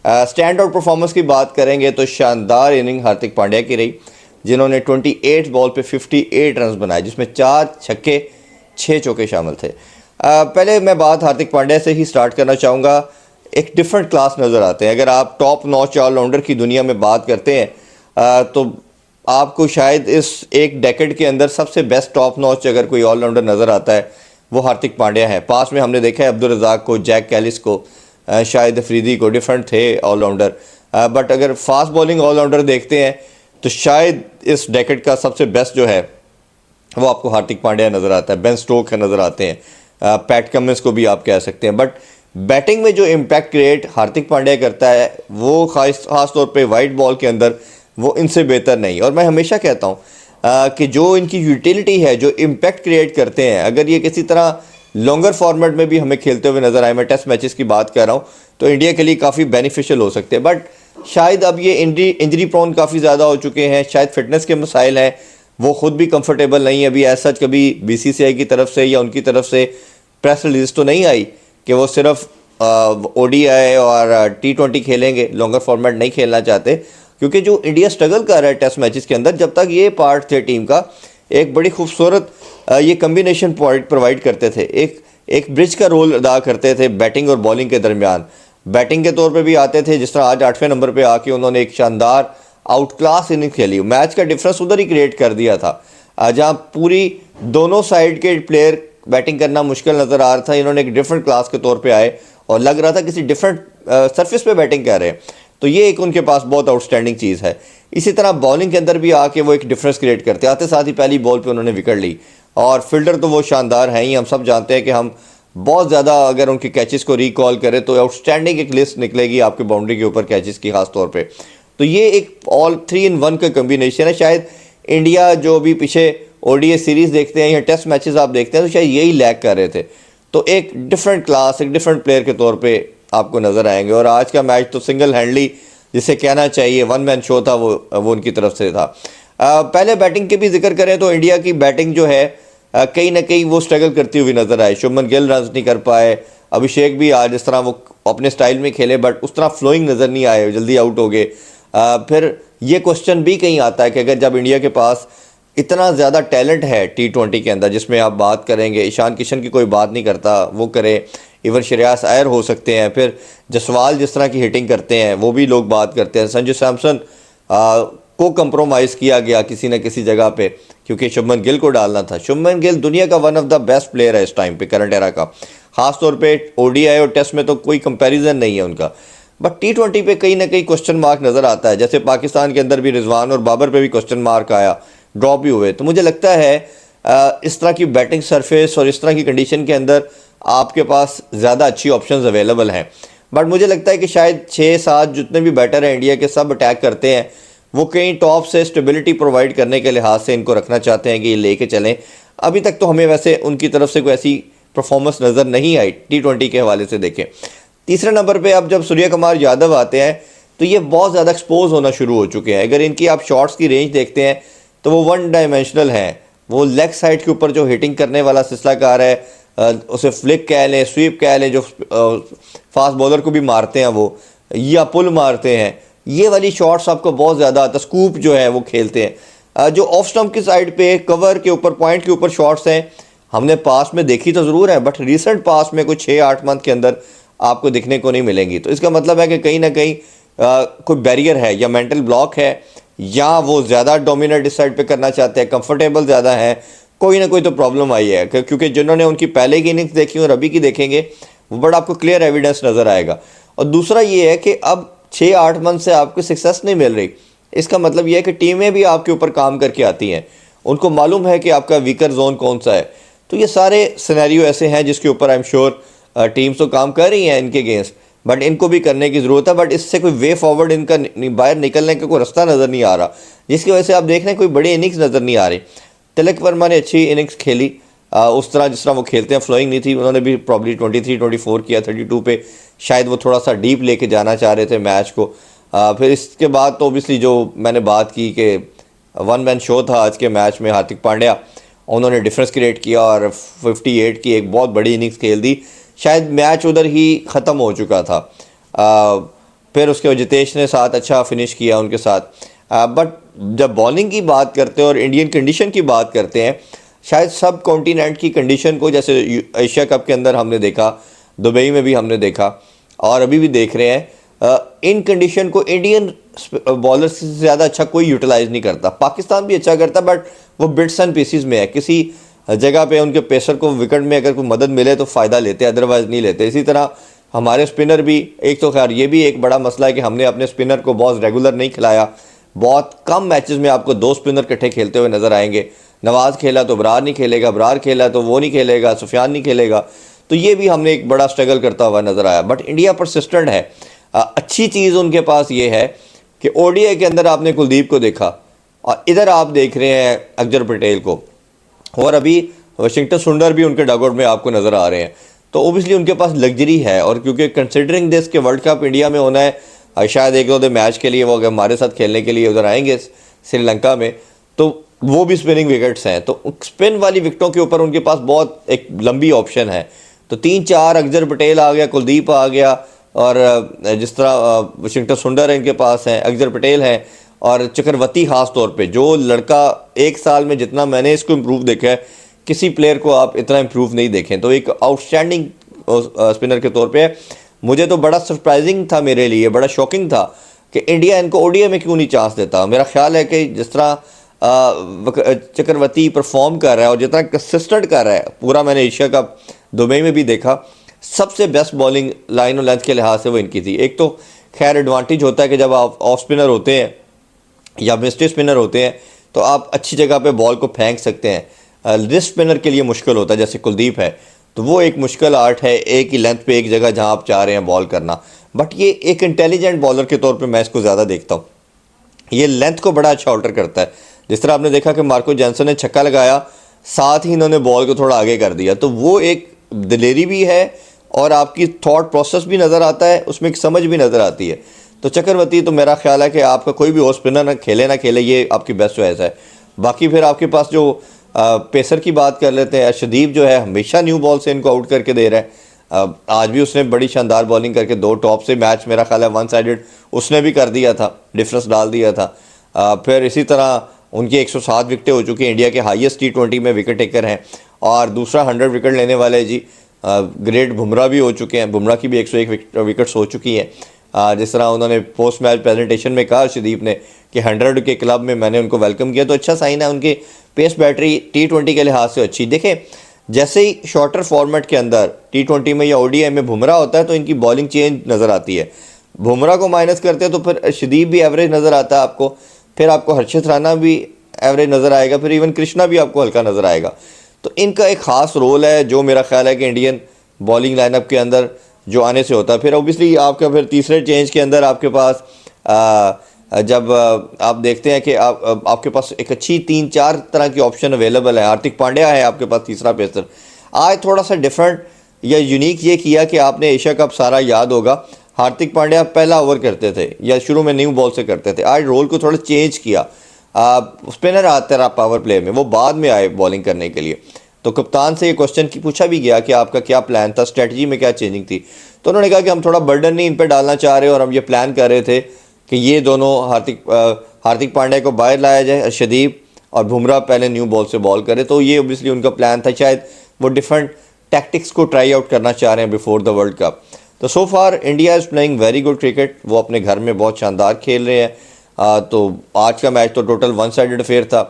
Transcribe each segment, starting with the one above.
Stand out performance की बात करेंगे तो शानदार इनिंग हार्दिक पांड्या की रही, जिन्होंने 28 बॉल पे 58 रन बनाए, जिसमें 4 छक्के 6 चौके शामिल थे। पहले मैं बात हार्दिक पांड्या से ही स्टार्ट करना चाहूँगा। एक डिफरेंट क्लास नज़र आते हैं। अगर आप टॉप नॉच ऑलराउंडर की दुनिया में बात करते हैं तो आपको शायद इस एक डेकेड के अंदर सबसे बेस्ट टॉप नॉच अगर कोई ऑलराउंडर नज़र आता है वो हार्दिक पांड्या है। पास में हमने देखा है अब्दुल रज़ाक को, जैक कैलिस को, शाहिद अफरीदी को, डिफरेंट थे ऑलराउंडर। बट अगर फास्ट बॉलिंग ऑलराउंडर देखते हैं तो शायद इस डेकेड का सबसे बेस्ट जो है वो आपको हार्दिक पांड्या नज़र आता है। बेन स्टोक्स नज़र आते हैं, पैट कमिंस को भी आप कह सकते हैं। बट बैटिंग में जो इम्पैक्ट क्रिएट हार्दिक पांड्या करता है वो खास तौर पे वाइट बॉल के अंदर वो इनसे बेहतर नहीं। और मैं हमेशा कहता हूँ कि जो इनकी यूटिलिटी है, जो इम्पैक्ट क्रिएट करते हैं, अगर ये किसी तरह लॉन्गर फॉर्मेट में भी हमें खेलते हुए नज़र आए, मैं टेस्ट मैचेस की बात कर रहा हूँ, तो इंडिया के लिए काफ़ी बेनिफिशियल हो सकते हैं। बट शायद अब ये इंजरी प्रोन काफ़ी ज़्यादा हो चुके हैं, शायद फिटनेस के मसाइल हैं, वो ख़ुद भी कंफर्टेबल नहीं है अभी। ऐसा कभी बीसीसीआई की तरफ से या उनकी तरफ से प्रेस रिलीज तो नहीं आई कि वो सिर्फ ओडीआई और T20 खेलेंगे, लॉन्गर फॉर्मेट नहीं खेलना चाहते। क्योंकि जो इंडिया स्ट्रगल कर रहा है टेस्ट मैचेस के अंदर, जब तक ये पार्ट थे टीम का, एक बड़ी खूबसूरत ये कम्बिनेशन पॉइंट प्रोवाइड करते थे, एक ब्रिज का रोल अदा करते थे बैटिंग और बॉलिंग के दरमियान। बैटिंग के तौर पे भी आते थे, जिस तरह आज 8वें नंबर पे आके उन्होंने एक शानदार आउट क्लास इनिंग खेली। मैच का डिफरेंस उधर ही क्रिएट कर दिया था जहाँ पूरी दोनों साइड के प्लेयर बैटिंग करना मुश्किल नज़र आ रहा था। इन्होंने एक डिफरेंट क्लास के तौर पे आए और लग रहा था किसी डिफरेंट सरफेस पे बैटिंग कर रहे हैं। तो ये एक उनके पास बहुत आउटस्टैंडिंग चीज़ है। इसी तरह बॉलिंग के अंदर भी आके वो एक डिफरेंस क्रिएट करते आते, साथ ही पहली बॉल पे उन्होंने विकेट ली। और फील्डर तो वो शानदार हैं ही, हम सब जानते हैं कि हम बहुत ज़्यादा अगर उनके कैचेस को रिकॉल करें तो आउटस्टैंडिंग एक लिस्ट निकलेगी आपके बाउंड्री के ऊपर कैचेस की खास तौर पे। तो ये एक ऑल 3 in 1 का कम्बिनेशन है। शायद इंडिया जो भी पीछे ओडीआई सीरीज़ देखते हैं या टेस्ट मैचेस आप देखते हैं तो शायद यही लैग कर रहे थे। तो एक डिफरेंट क्लास, एक डिफरेंट प्लेयर के तौर पे आपको नज़र आएंगे। और आज का मैच तो सिंगल हैंडली जिसे कहना चाहिए वन मैन शो था, वो उनकी तरफ से था। पहले बैटिंग के भी जिक्र करें तो इंडिया की बैटिंग जो है कहीं ना कहीं वो स्ट्रगल करती हुई नज़र आए। शुभमन गिल रन नहीं कर पाए, अभिषेक भी आज जिस तरह वो अपने स्टाइल में खेले बट उस तरह फ्लोइंग नज़र नहीं आए, जल्दी आउट हो गए। फिर ये क्वेश्चन भी कहीं आता है कि अगर जब इंडिया के पास इतना ज़्यादा टैलेंट है T20 के अंदर, जिसमें आप बात करेंगे ईशान किशन की कोई बात नहीं करता, वो करे, इवन श्रेयस अय्यर हो सकते हैं, फिर जसवाल जिस तरह की हिटिंग करते हैं वो भी लोग बात करते हैं, संजू सैमसन को कंप्रोमाइज़ किया गया किसी न किसी जगह पे क्योंकि शुभमन गिल को डालना था। शुभमन गिल दुनिया का one of the best player है इस टाइम पे, करंट एरा का। ख़ास तौर पे ओडीआई और टेस्ट में तो कोई कंपैरिजन नहीं है उनका। बट T20 पे कहीं ना कहीं क्वेश्चन मार्क नज़र आता है। जैसे पाकिस्तान के अंदर भी रिजवान और बाबर पे भी क्वेश्चन मार्क आया, ड्रॉप भी हुए। तो मुझे लगता है इस तरह की बैटिंग सरफेस और इस तरह की कंडीशन के अंदर आपके पास ज़्यादा अच्छी ऑप्शंस अवेलेबल हैं। बट मुझे लगता है कि शायद 6-7 जितने भी बैटर हैं इंडिया के, सब अटैक करते हैं, वो कहीं टॉप से स्टेबिलिटी प्रोवाइड करने के लिहाज से इनको रखना चाहते हैं कि ये लेके चलें। अभी तक तो हमें वैसे उनकी तरफ से कोई ऐसी परफॉर्मेंस नज़र नहीं आई T20 के हवाले से देखें। तीसरे नंबर पे अब जब सूर्य कुमार यादव आते हैं तो ये बहुत ज़्यादा एक्सपोज होना शुरू हो चुके हैं। अगर इनकी आप शॉट्स की रेंज देखते हैं तो वो वन डायमेंशनल हैं। वो लेग साइड के ऊपर जो हिटिंग करने वाला सिलसिलाकार है, उसे फ्लिक कह लें, स्वीप कह लें, जो फास्ट बॉलर को भी मारते हैं वो, या पुल मारते हैं, ये वाली शॉट्स आपको बहुत ज़्यादा आता। स्कूप जो है वो खेलते हैं। जो ऑफ स्टंप की साइड पे कवर के ऊपर, पॉइंट के ऊपर शॉट्स हैं, हमने पास में देखी तो ज़रूर है बट रिसेंट पास में कुछ 6-8 मंथ के अंदर आपको दिखने को नहीं मिलेंगी। तो इसका मतलब है कि कहीं ना कहीं कोई बैरियर है, या मेंटल ब्लॉक है, या वो ज़्यादा डोमिनेट इस साइड पे करना चाहते हैं, कंफर्टेबल ज़्यादा है, कोई ना कोई तो प्रॉब्लम आई है। क्योंकि जिन्होंने उनकी पहले की इनिंग्स देखी और अभी की देखेंगे वो बड़ा आपको क्लियर एविडेंस नज़र आएगा। और दूसरा ये है कि अब 6-8 मंथ से आपको सक्सेस नहीं मिल रही, इसका मतलब यह है कि टीमें भी आपके ऊपर काम करके आती हैं, उनको मालूम है कि आपका वीकर जोन कौन सा है। तो ये सारे सिनेरियो ऐसे हैं जिसके ऊपर आई एम श्योर टीम्स तो काम कर रही हैं इनके अगेंस्ट, बट इनको भी करने की ज़रूरत है। बट इससे कोई वे फॉरवर्ड इनका बाहर निकलने का कोई रास्ता नज़र नहीं आ रहा, जिसकी वजह से आप देख रहे हैं कोई बड़ी इनिंग्स नज़र नहीं आ रही। तिलक वर्मा ने अच्छी इनिंग्स खेली, उस तरह जिस तरह वो खेलते हैं, फ्लोइंग नहीं थी। उन्होंने भी प्रॉब्ली 23-24 किया, 32 पे शायद वो थोड़ा सा डीप लेके जाना चाह रहे थे मैच को। फिर इसके बाद तो ओबियसली जो मैंने बात की कि वन मैन शो था आज के मैच में, हार्दिक पांड्या उन्होंने डिफरेंस क्रिएट किया और 58 की एक बहुत बड़ी इनिंग्स खेल दी। शायद मैच उधर ही ख़त्म हो चुका था। फिर उसके बाद जितेश ने साथ अच्छा फिनिश किया उनके साथ। बट जब बॉलिंग की बात करते हैं और इंडियन कंडीशन की बात करते हैं, शायद सब कॉन्टिनेंट की कंडीशन को, जैसे एशिया कप के अंदर हमने देखा, दुबई में भी हमने देखा और अभी भी देख रहे हैं, इन कंडीशन को इंडियन बॉलर से ज़्यादा अच्छा कोई यूटिलाइज नहीं करता। पाकिस्तान भी अच्छा करता, बट वो बिट्स एंड पीसीज में है। किसी जगह पे उनके पेसर को विकेट में अगर कोई मदद मिले तो फ़ायदा लेते, अदरवाइज़ नहीं लेते। इसी तरह हमारे स्पिनर भी, एक तो खैर ये भी एक बड़ा मसला है कि हमने अपने स्पिनर को बहुत रेगुलर नहीं खिलाया। बहुत कम मैचेस में आपको 2 स्पिनर इकट्ठे खेलते हुए नज़र आएंगे। नवाज़ खेला तो अबरार नहीं खेलेगा, अबरार खेला तो वो नहीं खेलेगा, सुफियान नहीं खेलेगा। तो ये भी हमने एक बड़ा स्ट्रगल करता हुआ नज़र आया। बट इंडिया परसिस्टेंट है। अच्छी चीज़ उनके पास ये है कि ओडीआई के अंदर आपने कुलदीप को देखा और इधर आप देख रहे हैं अक्षर पटेल को, और अभी वाशिंगटन सुंदर भी उनके डगआउट में आपको नज़र आ रहे हैं। तो ओबियसली उनके पास लग्जरी है, और क्योंकि कंसिडरिंग दिस के वर्ल्ड कप इंडिया में होना है, शायद 1-2 मैच के लिए वो अगर हमारे साथ खेलने के लिए उधर आएंगे श्रीलंका में, तो वो भी स्पिनिंग विकेट्स हैं। तो स्पिन वाली विकेटों के ऊपर उनके पास बहुत एक लंबी ऑप्शन है। तो 3-4 अक्षर पटेल आ गया, कुलदीप आ गया, और जिस तरह वाशिंगटन सुंदर है इनके पास हैं, अक्षर पटेल हैं, और चक्रवर्ती ख़ास तौर पे, जो लड़का 1 साल में जितना मैंने इसको इम्प्रूव देखा है, किसी प्लेयर को आप इतना इम्प्रूव नहीं देखें। तो एक आउटस्टैंडिंग स्पिनर के तौर पे मुझे तो बड़ा सरप्राइजिंग था, मेरे लिए बड़ा शॉकिंग था कि इंडिया इनको ओडीआई में क्यों नहीं चांस देता। मेरा ख्याल है कि जिस तरह चक्रवर्ती परफॉर्म कर रहा है और जितना कंसिस्टेंट कर रहा है पूरा, मैंने एशिया कप दुबई में भी देखा, सबसे बेस्ट बॉलिंग लाइन और लेंथ के लिहाज से वो इनकी थी। एक तो खैर एडवांटेज होता है कि जब आप ऑफ स्पिनर होते हैं या मिस्ट्री स्पिनर होते हैं तो आप अच्छी जगह पे बॉल को फेंक सकते हैं। रिस्ट स्पिनर के लिए मुश्किल होता है, जैसे कुलदीप है, तो वो एक मुश्किल आर्ट है, एक ही लेंथ पे एक जगह जहां आप चाह रहे हैं बॉल करना। बट ये एक इंटेलिजेंट बॉलर के तौर पे मैं इसको ज़्यादा देखता हूँ। ये लेंथ को बड़ा अच्छा ऑल्टर करता है। जिस तरह आपने देखा कि मार्को जॉनसन ने छक्का लगाया, साथ ही इन्होंने बॉल को थोड़ा आगे कर दिया, तो वो एक दिलेरी भी है और आपकी थॉट प्रोसेस भी नज़र आता है, उसमें एक समझ भी नज़र आती है। तो चक्रवर्ती तो मेरा ख्याल है कि आपका कोई भी और स्पिनर ना खेले ये आपकी बेस्ट चॉइस है। बाकी फिर आपके पास जो पेसर की बात कर लेते हैं, अर्शदीप जो है हमेशा न्यू बॉल से इनको आउट करके दे रहा है। आज भी उसने बड़ी शानदार बॉलिंग करके 2 टॉप से मैच, मेरा ख्याल है 1 साइडेड उसने भी कर दिया था, डिफरेंस डाल दिया था। फिर इसी तरह उनकी 107 विकेटें हो चुकी हैं, इंडिया के हाईएस्ट T20 में विकेट टेकर हैं, और दूसरा 100 विकेट लेने वाले जी ग्रेट बुमराह भी हो चुके हैं। बुमराह की भी 101 विकेट्स हो चुकी हैं। जिस तरह उन्होंने पोस्ट मैच प्रेजेंटेशन में कहा अर्शदीप ने कि 100 के क्लब में मैंने उनको वेलकम किया, तो अच्छा साइन है। उनके पेस बैटरी T20 के लिहाज से अच्छी। देखें, जैसे ही शॉर्टर फॉर्मेट के अंदर T20 में या ओडीआई में बुमराह होता है तो इनकी बॉलिंग चेंज नज़र आती है। बुमराह को माइनस करते हैं तो फिर अर्शदीप भी एवरेज नज़र आता है आपको, फिर आपको हर्षित राणा भी एवरेज नज़र आएगा, फिर इवन कृष्णा भी आपको हल्का नज़र आएगा। तो इनका एक ख़ास रोल है जो मेरा ख्याल है कि इंडियन बॉलिंग लाइनअप के अंदर जो आने से होता है। फिर ओबियसली आपका फिर तीसरे चेंज के अंदर आपके पास जब आप देखते हैं कि आपके पास एक अच्छी 3-4 तरह की ऑप्शन अवेलेबल है। हार्दिक पांड्या है आपके पास तीसरा पेसर। आज थोड़ा सा डिफरेंट या यूनिक ये किया कि आपने एशिया कप सारा याद होगा, हार्दिक पांड्या पहला ओवर करते थे या शुरू में न्यू बॉल से करते थे। आज रोल को थोड़ा चेंज किया, स्पिनर आते रहा पावर प्ले में, वो बाद में आए बॉलिंग करने के लिए। तो कप्तान से ये क्वेश्चन पूछा भी गया कि आपका क्या प्लान था, स्ट्रेटजी में क्या चेंजिंग थी, तो उन्होंने कहा कि हम थोड़ा बर्डन नहीं इन पर डालना चाह रहे और हम ये प्लान कर रहे थे कि ये दोनों हार्दिक पांड्या को बाहर लाया जाए, अर्शदीप और बुमराह पहले न्यू बॉल से बॉल करे। तो ये ओबियसली उनका प्लान था, शायद वो डिफरेंट टैक्टिक्स को ट्राई आउट करना चाह रहे हैं बिफोर द वर्ल्ड कप। तो so far India is playing very good cricket, वो अपने घर में बहुत शानदार खेल रहे हैं। तो आज का मैच तो टोटल 1 साइडेड अफेयर था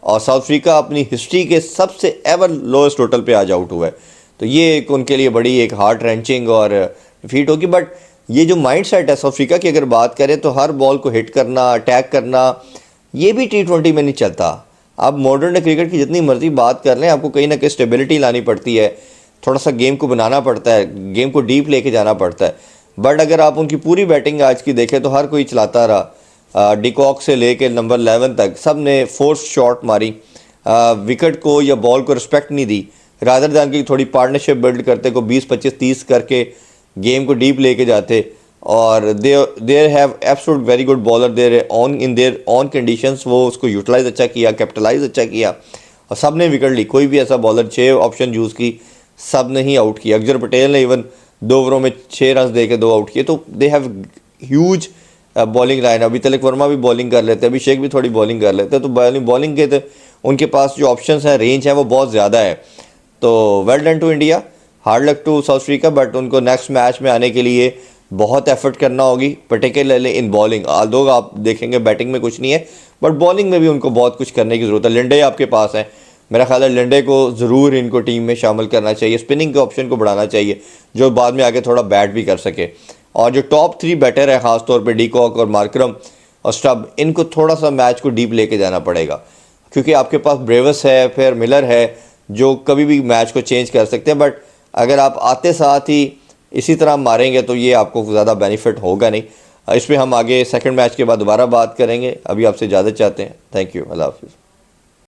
और साउथ अफ्रीका अपनी हिस्ट्री के सबसे एवर लोएस्ट टोटल पे आज आउट हुआ है। तो ये एक उनके लिए बड़ी एक हार्ट रेंचिंग और डिफीट होगी। बट ये जो माइंड सेट है साउथ अफ्रीका की अगर बात करें तो हर बॉल को हिट करना, अटैक करना, ये भी T20 में नहीं चलता। आप मॉडर्न क्रिकेट की जितनी मर्जी बात कर लें, आपको कहीं ना कहीं स्टेबिलिटी लानी पड़ती है, थोड़ा सा गेम को बनाना पड़ता है, गेम को डीप लेके जाना पड़ता है। बट अगर आप उनकी पूरी बैटिंग आज की देखें तो हर कोई चलाता रहा, डिकॉक से लेके नंबर 11 तक सब ने फोर्स शॉट मारी, विकेट को या बॉल को रिस्पेक्ट नहीं दी। रादर दैन की थोड़ी पार्टनरशिप बिल्ड करते को 20-25-30 करके गेम को डीप लेके जाते। और there have absolute very good bowler there on in their own conditions, वो उसको यूटिलाइज अच्छा किया, कैपिटलाइज अच्छा किया और सब ने विकेट ली। कोई भी ऐसा बॉलर 6 ऑप्शन यूज़ की, सब ने ही आउट किया। अक्षर पटेल ने इवन 2 ओवरों में 6 रन दे के 2 आउट किए। तो they have huge bowling line, अभी तिलक वर्मा भी बॉलिंग कर लेते हैं, अभी शेख भी थोड़ी बॉलिंग कर लेते हैं, तो बॉलिंग के तो उनके पास जो ऑप्शंस हैं, रेंज है वो बहुत ज़्यादा है। तो well done to India, hard luck to South Africa, but उनको नेक्स्ट मैच में आने के लिए बहुत एफर्ट करना होगी, पर्टिकुलरली इन बॉलिंग। दो आप देखेंगे बैटिंग में कुछ नहीं है, बट बॉलिंग में भी उनको बहुत कुछ करने की ज़रूरत है। लिंडे आपके पास है, मेरा ख्याल है लिंडे को ज़रूर इनको टीम में शामिल करना चाहिए, स्पिनिंग के ऑप्शन को बढ़ाना चाहिए, जो बाद में आके थोड़ा बैट भी कर सके। और जो टॉप 3 बैटर है ख़ासतौर पे डीकॉक और मार्करम और स्टब, इनको थोड़ा सा मैच को डीप लेके जाना पड़ेगा, क्योंकि आपके पास ब्रेवस है, फिर मिलर है, जो कभी भी मैच को चेंज कर सकते हैं। बट अगर आप आते साथ ही इसी तरह मारेंगे तो ये आपको ज़्यादा बेनिफिट होगा नहीं। इस पर हम आगे सेकंड मैच के बाद दोबारा बात करेंगे। अभी आपसे इजाज़त चाहते हैं। थैंक यू, अल्लाह हाफिज़।